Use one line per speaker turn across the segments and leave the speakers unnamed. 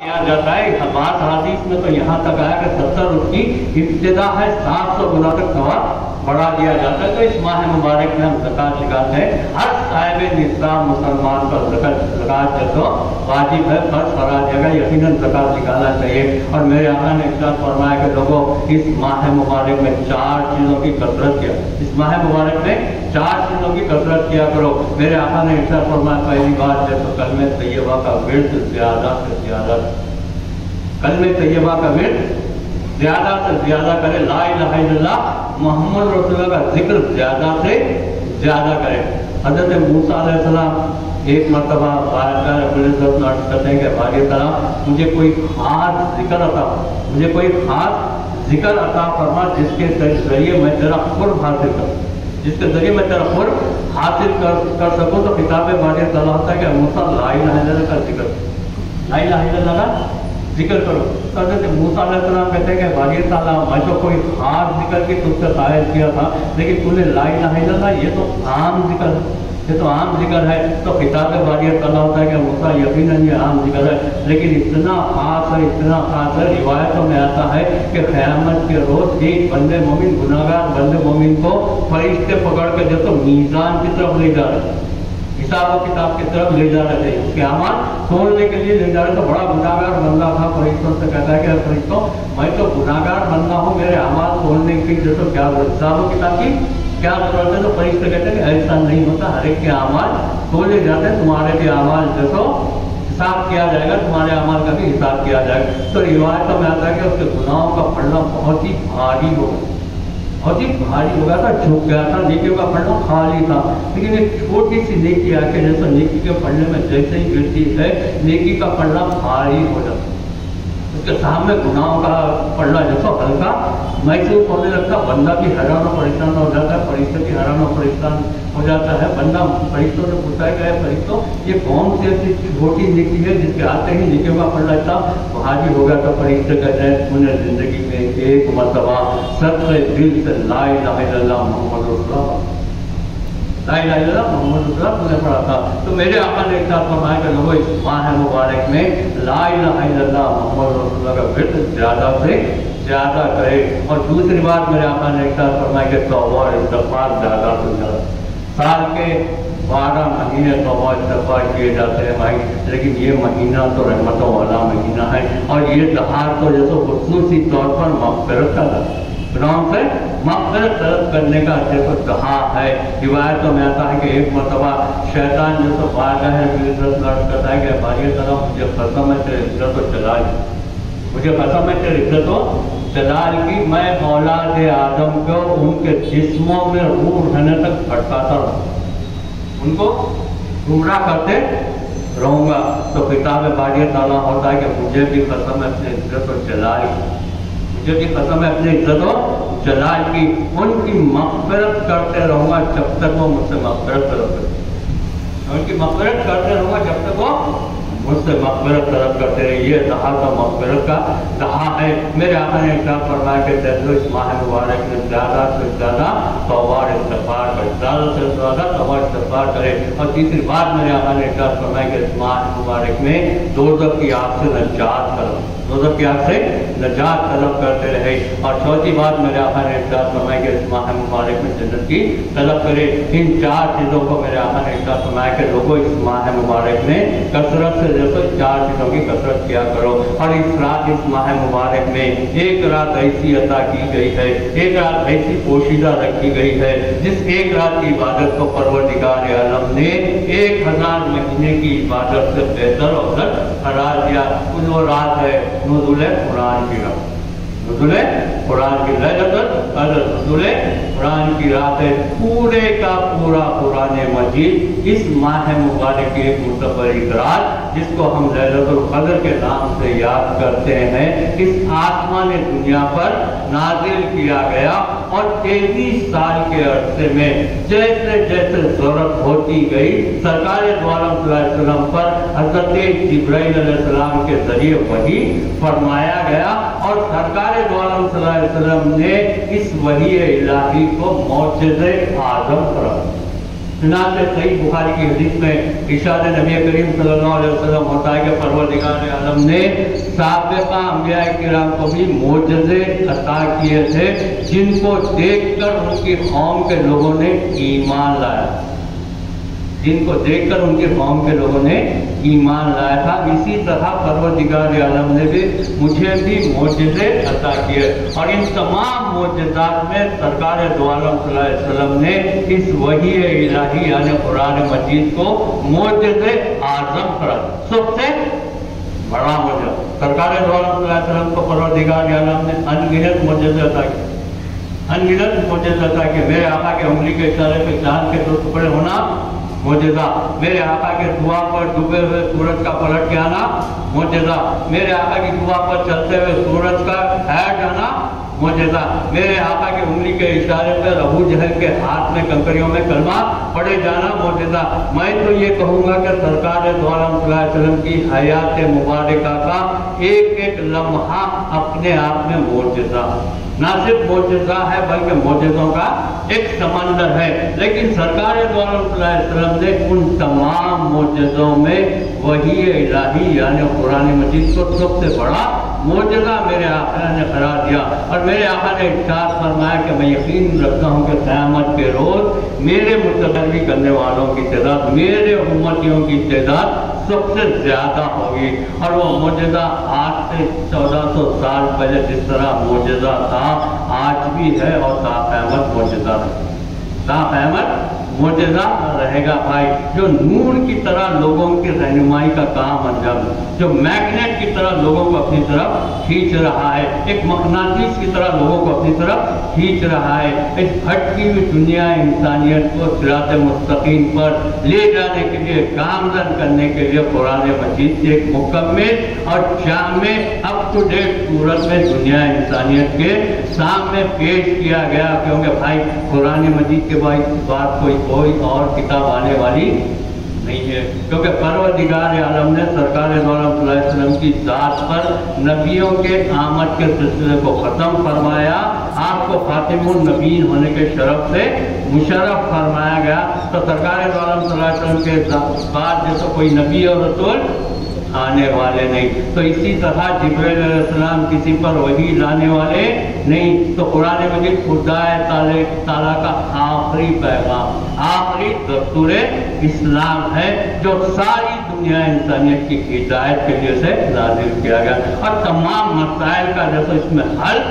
किया जाता है। बात हादीस में तो यहाँ तक आया कि 70 उसकी इब्तिदा है, 700 गुना तक सवाब बढ़ा दिया जाता है। तो इस माह मुबारक में हम ज़कात निकालते हैं। हर साहिब निस्वाब मुसलमान पर ज़कात जो वाजिब है, फर्ज करा जाएगा, यकीनन ज़कात निकालना चाहिए। और मेरे आका ने इरशाद फरमाया कि लोगों इस माह मुबारक में 4 चीज़ों की कसरत किया, इस माह मुबारक में 4 चीज़ों की कसरत किया करो। मेरे आका ने इरशाद फरमाया, पहली बात है तो कलमे तैयबा का विर्द ज़्यादा से ज़्यादा, कलमे तैयबा का विर्द ज़्यादा से ज़्यादा करे, ला इलाहा इल्लल्लाह मुहम्मद रसूलुल्लाह का जिक्र ज़्यादा से ज़्यादा करे। हज़रत मूसा अलैहिस्सलाम एक मरतबा करते हैं कि भाई तआला मुझे कोई ख़ास जिक्र अता, मुझे कोई ख़ास जिक्र अता फरमा जिसके ज़रिए मैं तेरा क़ुर्ब हासिल करूँ, जिसके ज़रिए मैं तेरा क़ुर्ब हासिल कर सकूँ। तो किताब बारी तआला होता है कि मूसा ला इलाहा इल्लल्लाह का जिक्र, ला इलाहा इल्लल्लाह का जिक्र करो। तो हज़रत मूसा अलैहिस्सलाम कहते हैं कि बारी तआला मैं तो कोई ख़ास जिक्र की तुझसे ख़्वाहिश किया था, लेकिन तूने ला इलाहा इल्लल्लाह ये तो आम जिक्र है, ये तो आम जिक्र है। तो किताब बारी तआला होता है कि मूसा यकीनन ये आम जिक्र है, लेकिन इतना ख़ास है, इतना ख़ास है, रिवायतों में आता है कि क़यामत के रोज़ एक बंदे मोमिन, गुनाहगार बंदे मोमिन को फरिश्ते पकड़ के जो तो मीज़ान की तरफ ले जा रहे, हिसाब और किताब की तरफ ले जा रहे थे, उसके अमाल तोड़ने के लिए ले जा रहे। तो बड़ा गुनाहगार बंदा था, फरिश्तों से कहता है कि फरिश्तों मैं तो गुनाहगार बंदा हूँ, मेरे अमाल तोड़ने की जो तो क्या हिसाब और किताब की क्या जरूरत है। तो फरिश्ते कहते हैं कि ऐसा नहीं होता, हर एक के अमाल तोड़े जाते हैं, तुम्हारे भी अमाल जो तो हिसाब किया जाएगा, तुम्हारे अमाल का भी हिसाब किया जाएगा। तो रिवायतों में आता है कि उसके गुनाहों का पलड़ा बहुत ही भारी हो, बहुत ही भारी हो गया था, झुक गया था, नेकियों का पलड़ा खाली था। लेकिन एक छोटी सी नेकी आके जैसे नेकी के पलड़े में जैसे ही गिरती है, नेकी का पलड़ा भारी हो जाता है, उसके सामने गुनाहों का पलड़ा जैसा हल्का महसूस होने लगता, बंदा भी हैरान और परेशान हो जाता है, फरिश्ते भी हैरान और परेशान हो जाता है। बंदा फरिश्तों से पूछता है कि फरिश्तों ये कौन सी ऐसी छोटी नेकी है जिसके आते ही नेकियों का पलड़ा इतना भारी हो गया। तो फरिश्ते कहते हैं तूने जिंदगी में एक मरतबा सच्चे दिल से ला इलाहा इल्लल्लाह मुहम्मद रसूलुल्लाह, ला इलाहा इल्लल्लाह मुहम्मद रसूलुल्लाह तूने पढ़ा था। तो मेरे आका ने एक साथ फरमाया कि लोगों इस माह मुबारक में ला इलाहा इल्लल्लाह मुहम्मद रसूलुल्लाह का विर्द ज़्यादा से ज़्यादा करे। और दूसरी बात मेरे आका ने एक साथ फरमाया कि तौबा और इस्तिग़फ़ार ज़्यादा से ज़्यादा, साल के 12 महीने तौबा इस्तिग़फ़ार किए जाते हैं भाई, लेकिन ये महीना तो रहमतों वाला महीना है। और ये त्योहार तो जैसे खुसूसी तौर पर मग़फ़िरत का गुनाहों से मग़फ़िरत तलब करने का देखो कहा है। रिवायतों में आता है कि एक मरतबा शैतान जो तो बारगाह में करता है कि बारी तआला मुझे कसम है तेरे इज़्ज़त व जलाल, मुझे कसम है तेरे इज़्ज़त व जलाल की, मैं औलाद आदम को उनके जिस्मों में रूह रहने तक भटकाता रहूँ, उनको गुमराह करते रहूँगा। तो किताब बारी तआला होता है कि मुझे भी कसम है अपने इज़्ज़त व जलाल की, मुझे भी कसम है अपने इज़्ज़त व जलाल की, उनकी मग़फ़िरत करते रहूँगा जब तक वो मुझसे मग़फ़िरत करते, उनकी मग़फ़िरत करते रहूँगा जब तक वो मुझसे मग़फ़िरत तलब करते रहे। ये दहा का मग़फ़िरत का दहा है। मेरे आका ने इरशाद फरमाया कि जैसे इस माह मुबारक में ज़्यादा से ज़्यादा तौबा और इस्तिग़फ़ार करे, ज़्यादा से ज़्यादा तौबा और इस्तिग़फ़ार करे। और तीसरी बात मेरे आका ने इरशाद फरमाया कि इस माह मुबारक में दोज़ख की आग से निजात तलब, दोज़ख की आग से निजात तलब करते रहे। और चौथी बात मेरे आका ने इरशाद फरमाया कि इस माह मुबारक में जन्नत की तलब करे। इन 4 चीज़ों को मेरे आका ने इरशाद फरमाया कि लोगों इस माह मुबारक में कसरत से जैसे 4 चीज़ों की कसरत किया करो। और इस माह मुबारक में एक रात ऐसी अता की गई है, एक रात ऐसी पोशीदा रखी गई है जिस एक रात की इबादत को परवरदिगार आलम ने 1000 महीने की इबादत से बेहतर अवसर करार दिया। वो रात है नुज़ूल कुरान की रात, नुज़ूल कुरान की लैलतुल क़द्र, नुज़ूल कुरान की रात है। पूरे का पूरा कुरान मजीद इस माह मुबारक की एक मुतबरिक रात जिसको हम लैलतुल क़द्र के नाम से याद करते हैं, इस आसमान दुनिया पर नाजिल किया गया। और 33 साल के अरसे में जैसे जैसे ज़रूरत होती गई सरकार दो आलम सल्लल्लाहु अलैहि वसल्लम पर हज़रत जिब्राइल अलैहिस्सलाम के ज़रिए वही फरमाया गया। और सरकार दो आलम सल्लल्लाहु अलैहि वसल्लम ने इस वही इलाही को मौजज़े आज़म करार, चुनांचे सही बुखारी की हदीस में इरशाद नबी करीम सल्लल्लाहु अलैहि वसल्लम होता है कि परवरदिगार आलम ने साबिक़ा अंबिया किराम को भी मोजज़े अता किए थे जिनको देखकर उनकी कौम के लोगों ने ईमान लाया, जिनको देखकर उनके कौम के लोगों ने ईमान लाया था। इसी तरह परवरदिगार आलम ने भी मुझे भी मोजज़े अता किए और इन तमाम मोजज़ात में सरकार दो आलम सल्लल्लाहु अलैहि वसल्लम ने इस वही इलाही यानी कुरान मजीद को मोजज़े आज़म करार, सबसे बड़ा मोजज़ा। सरकार दो आलम सल्लल्लाहु अलैहि वसल्लम को परवरदिगार आलम ने अनगिनत मोजज़े अता किए, अनगिनत मोजज़े अता किए। मेरे आका के उंगली के इशारे पे चांद के 2 टुकड़े होना मोजज़ा, मेरे आका के दुआ पर डूबे हुए सूरज का पलट के आना मोजज़ा, मेरे आका की दुआ पर चलते हुए सूरज का है जाना मोजज़ा, मेरे आका की उंगली के इशारे पर अबू जहल के हाथ में कंकरियों में कलमा पड़े जाना मोजज़ा। मैं तो ये कहूँगा कि सरकार दो आलम सल्लल्लाहु अलैहि वसल्लम की हयात मुबारका का एक एक लम्हा अपने आप में मोजज़ा, ना सिर्फ मोजज़ा है बल्कि मोजज़ों का एक समंदर है। लेकिन सरकार दो आलम सल्लल्लाहु अलैहि वसल्लम ने उन तमाम मोजज़ों में वही इलाही यानी कुरान मजीद को सबसे बड़ा मोजज़ा मेरे आका ने करार दिया और मेरे आका ने इरशाद फरमाया कि मैं यकीन रखता हूँ कि क़यामत के रोज़ मेरे मुतकर्री करने वालों की तादाद, मेरे उम्मतियों की तादाद सबसे ज़्यादा होगी। और वो मोजज़ा आज से 1400 साल पहले जिस तरह मोजज़ा था आज भी है और क़यामत मोजज़ा क़यामत मोजज़ा रहेगा भाई। जो नूर की तरह लोगों की रहनुमाई का काम अंजाम, जो मैग्नेट की तरह लोगों को अपनी तरफ खींच रहा है, एक मकनातीस की तरह लोगों को अपनी तरफ खींच रहा है, इस भटकी हुई दुनिया इंसानियत को सिरात मुस्तकीम पर ले जाने के लिए, गामजन करने के लिए कुरान मजीद एक मुकम्मल और जामे अप टू डेट सूरत में दुनिया इंसानियत के सामने पेश किया गया। क्योंकि भाई कुरान मजीद के बाद कोई और किताब आने वाली नहीं है, क्योंकि परवरदिगार आलम ने सरकार दो आलम सल्लल्लाहु अलैहि वसल्लम की ज़ात पर नबियों के आमद के सिलसिले को ख़त्म फरमाया, आपको फातिमुन नबीन होने के शरफ से मुशर्रफ फरमाया गया। तो सरकार दो आलम सल्लल्लाहु अलैहि वसल्लम के बाद जैसे कोई नबी और रसूल आने वाले नहीं, तो इसी तरह जिब्रील अलैहिस्सलाम किसी पर वही लाने वाले नहीं। तो कुरान मजीद खुदा ताला का आखिरी पैगाम, आखिरी दस्तूर इस्लाम है जो सारी दुनिया इंसानियत की हिदायत के लिए से नाज़िल किया गया और तमाम मसाइल का जैसे इसमें हल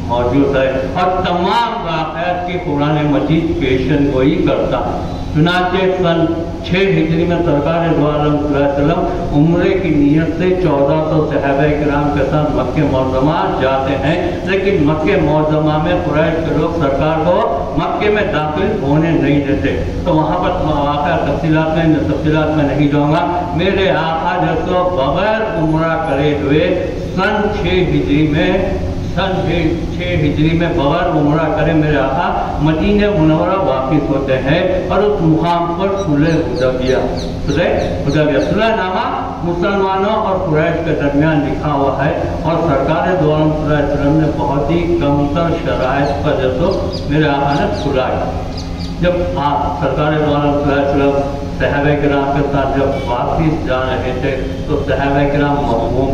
मौजूद है और तमाम वाक़यात की कुरान मजीद पेशन गोई करता है। चुनांचे सन 6 हिजरी में सरकार दो आलम सल्लल्लाहु अलैहि वसल्लम उम्रे की नीयत से 1400 सहाबा किराम के साथ मक्के मुअज़्ज़मा जाते हैं, लेकिन मक्के मुअज़्ज़मा में कुरैश के लोग सरकार को मक्के में दाखिल होने नहीं देते। तो वहाँ पर वाक़या तफसीलात में नहीं जाऊँगा। मेरे आका जैसे बगैर उम्रा करे हुए सन 6 हिजरी में बगैर उम्रा करे मेरे आका मदीने मुनव्वरा वापिस होते हैं और उस मुकाम पर सुलह नामा मुसलमानों और कुरैश के दरमियान लिखा हुआ है और सरकार दो आलम सल्लल्लाहु अलैहि वसल्लम ने बहुत ही कमतर शराइत पर जैसे मेरे आका ने सुलह। जब आप सरकार दो आलम सल्लल्लाहु अलैहि वसल्लम सहाबा किराम के साथ जब वापिस जा रहे थे तो सहाबा किराम महमूम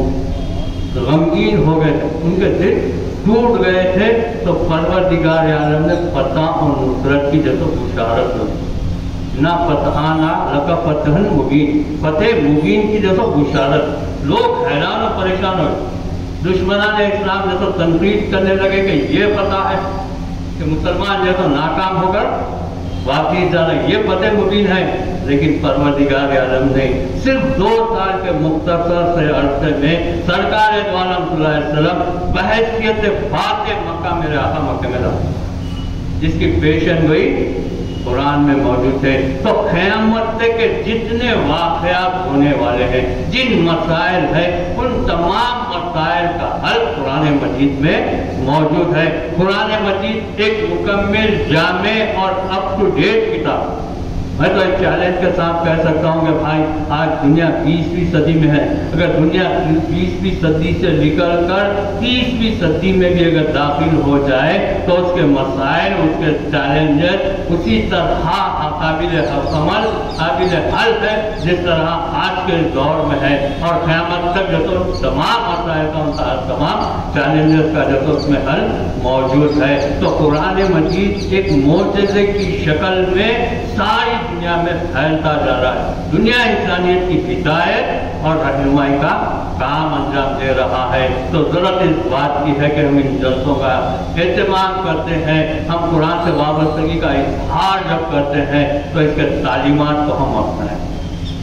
गमगीन हो गए थे, उनके दिल टूट गए थे। तो परवरदिगार आलम ने फतह और नुसरत की जैसे बुशारत दी, ना फतहाना लका फतहन मुबीन, फतेह मुबीन की जैसे बुशारत। लोग हैरान और परेशान हो, दुश्मनान इस्लाम जैसे तनकीद करने लगे कि ये पता है कि मुसलमान जैसे नाकाम होकर वापिस जाना, ये फतेह मुबीन है। लेकिन परवरदिगार आलम ने सिर्फ 2 साल के मुख्तसर से अरसे में सरकार दो आलम सल्लल्लाहु अलैहि वसल्लम बहैसियत फातिह मक्का मेरे आका मक्के में रहा, जिसकी पेशन गोई कुरान में मौजूद है। तो क़यामत के जितने वाक़यात होने वाले हैं, जिन मसाइल है, उन तमाम मसाइल का हल कुरान मजीद में मौजूद है। कुरान मजीद एक मुकम्मल, जामे और अप टू डेट किताब, मैं तो एक चैलेंज के साथ कह सकता हूँ कि भाई आज दुनिया 20वीं सदी में है, अगर दुनिया 20वीं सदी से निकल कर 30वीं सदी में भी अगर दाखिल हो जाए तो उसके मसाइल, उसके चैलेंजेस उसी तरह काबिल अमल, काबिल हल है जिस तरह आज के दौर में है। और क़यामत तक जो तो तमाम मसाइल का तमाम चैलेंजेस का जो तो उसमें हल मौजूद है। तो कुरान मजीद एक मोजज़े की शक्ल में सारी दुनिया में फैलता जा रहा है। दुनिया इंसानियत की हिदायत और रहनुमाई का काम अंजाम दे रहा है। तो जरूरत इस बात की है कि हम इन जलसों का एहतमाम करते हैं, हम कुरान से वाबस्तगी का इजहार जब करते हैं तो इसके तालीमात को हम अपनाएं,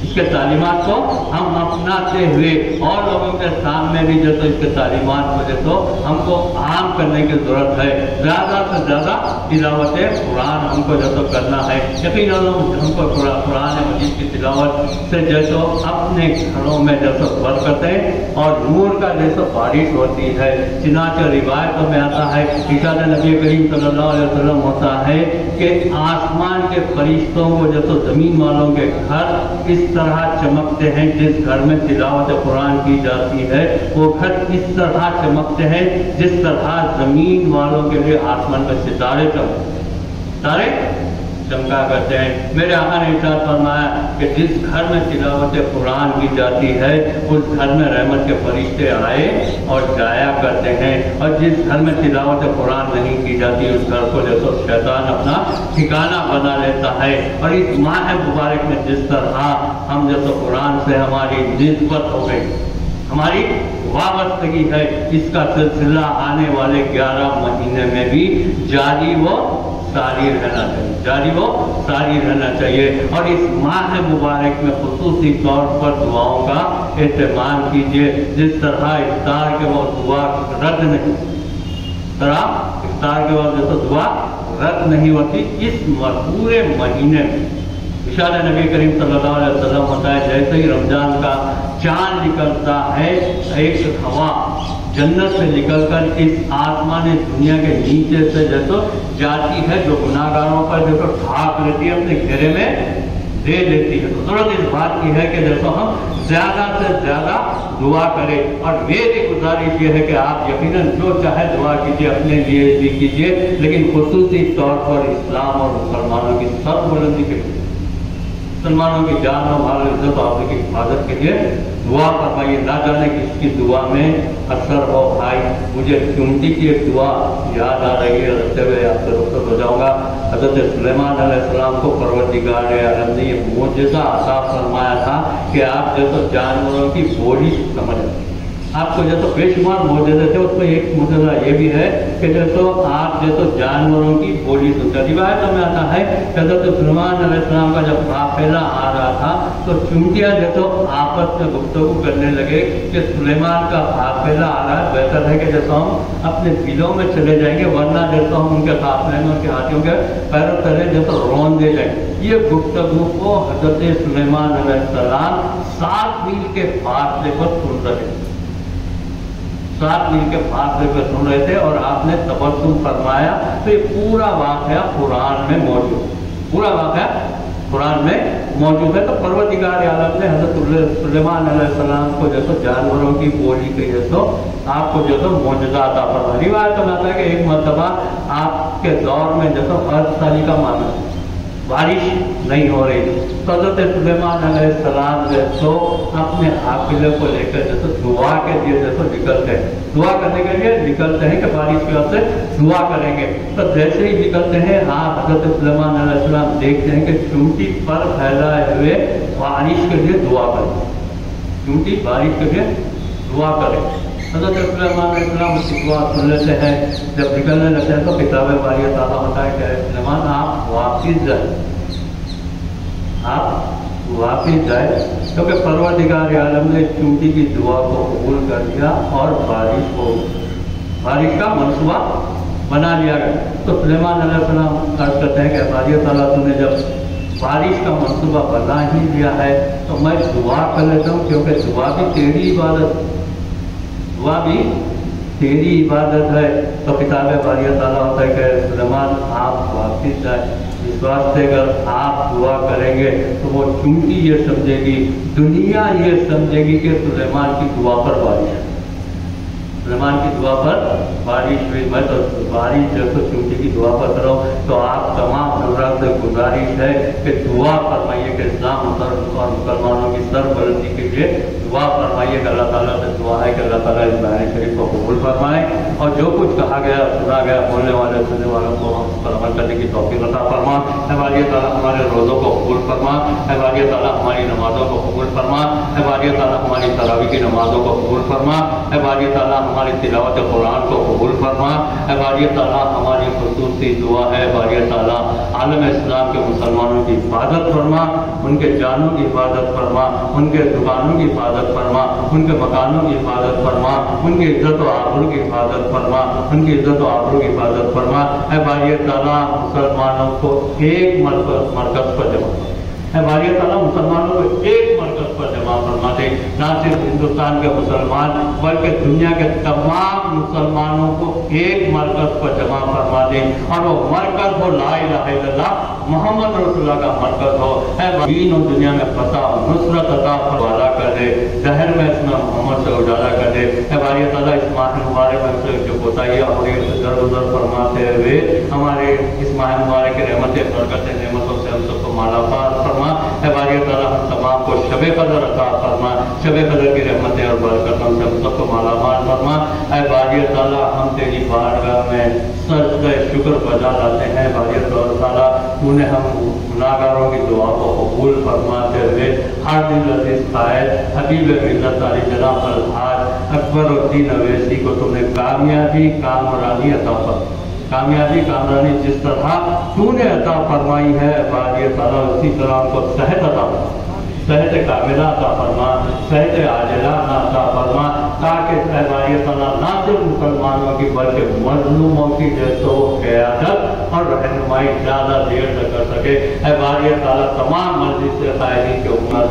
इसके तालीमात को हम अपनाते हुए और लोगों के सामने भी जो तो इसके तालीमात को जो तो हमको आम करने की जरूरत है। ज़्यादा से ज़्यादा तिलावत कुरान हमको जो तो करना है। यकीनन हमको कुरान मजीद की तिलावत से जो तो अपने घरों में जो तो बरकतें और नूर का जैसे बारिश होती है। चुनांचे रिवायतों में आता है, इरशाद नबी करीम सल्लल्लाहु अलैहि वसल्लम होता है कि आसमान के फरिश्तों को जो तो ज़मीन वालों के घर इस तरह चमकते हैं, जिस घर में तिलावत कुरान की जाती है वो घर इस तरह चमकते हैं जिस तरह जमीन वालों के लिए आसमान में सितारे चमका करते हैं। मेरे आका ने इरशाद फरमाया कि जिस घर में तिलावत कुरान की जाती है उस घर में रहमत के फरिश्ते आए और जाया करते हैं, और जिस घर में तिलावत कुरान नहीं की जाती उस घर को जो तो शैतान अपना ठिकाना बना लेता है। और इस माह मुबारक में जिस तरह हम जो तो कुरान से हमारी निस्बत हो गई, हमारी वाबस्तगी है, इसका सिलसिला आने वाले 11 महीने में भी जारी व सारी रहना चाहिए, जारी वो सारी रहना चाहिए। और इस माह मुबारक में खुसूसी तौर पर दुआओं का एहतमाम कीजिए। जिस तरह इफ्तार के वक्त दुआ रद्द नहीं, तरह इफ्तार के वक्त तो दुआ रद्द नहीं होती, इस पूरे महीने में इरशाद नबी करीम सल्लल्लाहु अलैहि वसल्लम होता है जैसे ही रमजान का चांद निकलता है, एक हवा जन्नत से निकलकर इस आसमानी दुनिया के नीचे से जैसे जाती है, जो गुनाहगारों पर जो ढाक लेती है, अपने घेरे में दे लेती है। तो जरूरत इस बात की है कि जैसे हम ज्यादा से ज्यादा दुआ करें। और मेरी गुजारिश ये है कि आप यकीनन जो चाहे दुआ कीजिए, अपने लिए भी कीजिए, लेकिन खुसूसी तौर पर इस्लाम और मुसलमानों की सरबुलंदी के लिए, मुसलमानों की जान और माल इज्जत और की हिफाजत के लिए दुआ फरमाइए। ना जाने कि इसकी दुआ में असर हो। भाई मुझे चुमटी की एक दुआ याद आ रही है, रखते हुए आपसे रुखसत हो जाऊंगा। हज़रत सुलेमान अलैहिस्सलाम को परवरदिगार आलम ने ये मोजज़ा अता फरमाया था कि आप जो तो जानवरों की बोली समझ, आपको जो तो बेशुमार मोजज़े थे, उसमें एक मोजज़ा ये भी है कि जो तो आप जो तो जानवरों की बोली सुनते। रिवायतों में आता है हज़रत सुलेमान अलैहिस्सलाम का जब काफिला आ रहा था तो चुंटियाँ जो तो आपस में गुफ्तगू करने लगे कि सुलेमान का काफिला आ रहा है, बेहतर है कि जैसे हम अपने बिलों में चले जाएंगे, वरना जैसे हम उनके काफिले में उनके हाथियों के पैरों तले जो तो रौन दे जाएंगे। ये गुफ्तगू को हज़रत सुलेमान अलैहिस्सलाम 7 मील के फासले पर सुन रहे थे, 7 मील के फासले पर सुन रहे थे और आपने तबस्सुम फरमाया। तो ये पूरा वाक़या कुरान में मौजूद, पूरा वाक़या कुरान में मौजूद है। तो परवरदिगार आलम ने हज़रत सुलेमान अलैहिस्सलाम को जो तो जानवरों की बोली के जो तो आपको जो तो मोजज़ा अता फरमाया। रिवायत में आता है कि एक मरतबा आपके दौर में जो तो अर्ज़साली का मामला, बारिश नहीं हो रही, तो हज़रत सुलेमान अलैहिस्सलाम जो अपने काफिले को लेकर जैसे दुआ के लिए जैसे निकलते हैं, दुआ करने के लिए निकलते हैं कि बारिश की वजह से दुआ करेंगे। तो जैसे ही निकलते हैं आप हज़रत सुलेमान अलैहिस्सलाम देखते हैं कि चुंटी पर फैलाए हुए बारिश के लिए दुआ करें, चुंटी बारिश के लिए दुआ करें। हज़रत सुलेमान अलैहिस्सलाम उसकी दुआ सुन लेते हैं। जब निकलने लगते हैं तो किताब बारी ताला होता है कि सुलेमान आप वापिस जाए, आप वापिस जाए, क्योंकि परवरदिगार आलम ने चुंटी की दुआ को कबूल कर लिया और बारिश का मंसूबा बना लिया गया। तो सुलेमान अलैहिस्सलाम अर्ज़ करते हैं कि बारी ताला तूने जब बारिश का मंसूबा बना ही लिया है तो मैं दुआ कर लेता हूँ, क्योंकि दुआ भी तेरी इबादत, दुआ भी तेरी इबादत है। तो किताब बारिया ताला होता है कि सुलेमान आप वापिस जाए, इस वास्ते अगर आप दुआ करेंगे तो वो चूंकि ये समझेगी, दुनिया ये समझेगी कि सुलेमान की दुआ पर बारिश है, सुलेमान की दुआ पर बारिश हुई। मैं तो बारिश जैसे चूंकि की दुआ पर करो, तो आप तमाम हजरात से गुजारिश है कि दुआ फरमाइए कि इस्लाम और मुसलमानों की सरबलंदी के लिए दुआ फरमाइए। अल्लाह ताला से दुआ है कि अल्लाह ताला इस बयान शरीफ को कबूल फरमाए और जो कुछ कहा गया, सुना गया, बोलने वाले सुनने वालों को हम उस पर अमल करने की तौफीक अता फरमा। बारी ताला हमारे रोज़ों को कबूल फरमा, बारी ताला हमारी नमाजों को कबूल फरमा, बारी ताला हमारी तरावी की नमाजों को कबूल फरमा, बारी ताला हमारी तिलावत कुरान को कबूल फरमा, बारी ताला हमारी खुसूसी दुआ है, बारी ताला आलम इस्लाम के मुसलमानों की हिफाजत फरमा, उनके जानों की हिफाजत फरमा, उनके दुकानों की हिफाजत फरमा, उनके मकानों की हिफाजत फरमा, उनकी इज्जत और आबरू की हिफाजत फरमा, उनकी इज्जत और आबरू की हिफाजत फरमा। बारी ताला मुसलमानों को एक मरकज पर जमा, बारी ताला मुसलमानों को एक मरकज पर जमा फरमा दे। ना सिर्फ हिंदुस्तान के मुसलमान बल्कि दुनिया के तमाम मुसलमानों को एक मरकज पर जमा फरमा दे और वो मरकज हो ला इलाहा इल्लल्लाह मोहम्मद रसूलुल्लाह का मरकज हो। दीन और दुनिया में फतह नुसरत अता फरमाला कर दे, जहर में इसमें मोहम्मद से उजाला कर दे। बारी ताला इस माह मुबारक में से जो कोताही और दरगुजर फरमाते हुए हमारे इस माह मुबारक की रहमत बरकत नेमतों से हम सबको मालामाल फरमा। बारी ताला हम तमाम को शबे कदर अता फरमा, शबे कदर की रहमतें और बरकतों से हम सबको मालामाल फरमा। बारी ताला हम तेरी बारगाह में सजदे शुक्र बजा लाते हैं। बारी ताला तूने हम गुनाहगारों की दुआ को कबूल फरमाते हुए हर दिल अजीज कायद हबीब मिल्लत अली जनाब अलहाज अकबर उद्दीन अवैसी को तुमने कामयाबी कामरानी अता फरमा, कामयाबी कामरानी जिस तरह तूने अता फरमाई है, बारी ताला उसी तरह उनको सेहत अता फरमा, सेहत कामिला अता फरमा, सेहत आजिला अता फरमा, ताकि बारी ताला ना सिर्फ मुसलमानों की बल्कि मजलूमों की जैसो क़यादत और रहनुमाई ज़्यादा देर से कर सके। बारी ताला तमाम मस्जिद से कायदीन के उम्र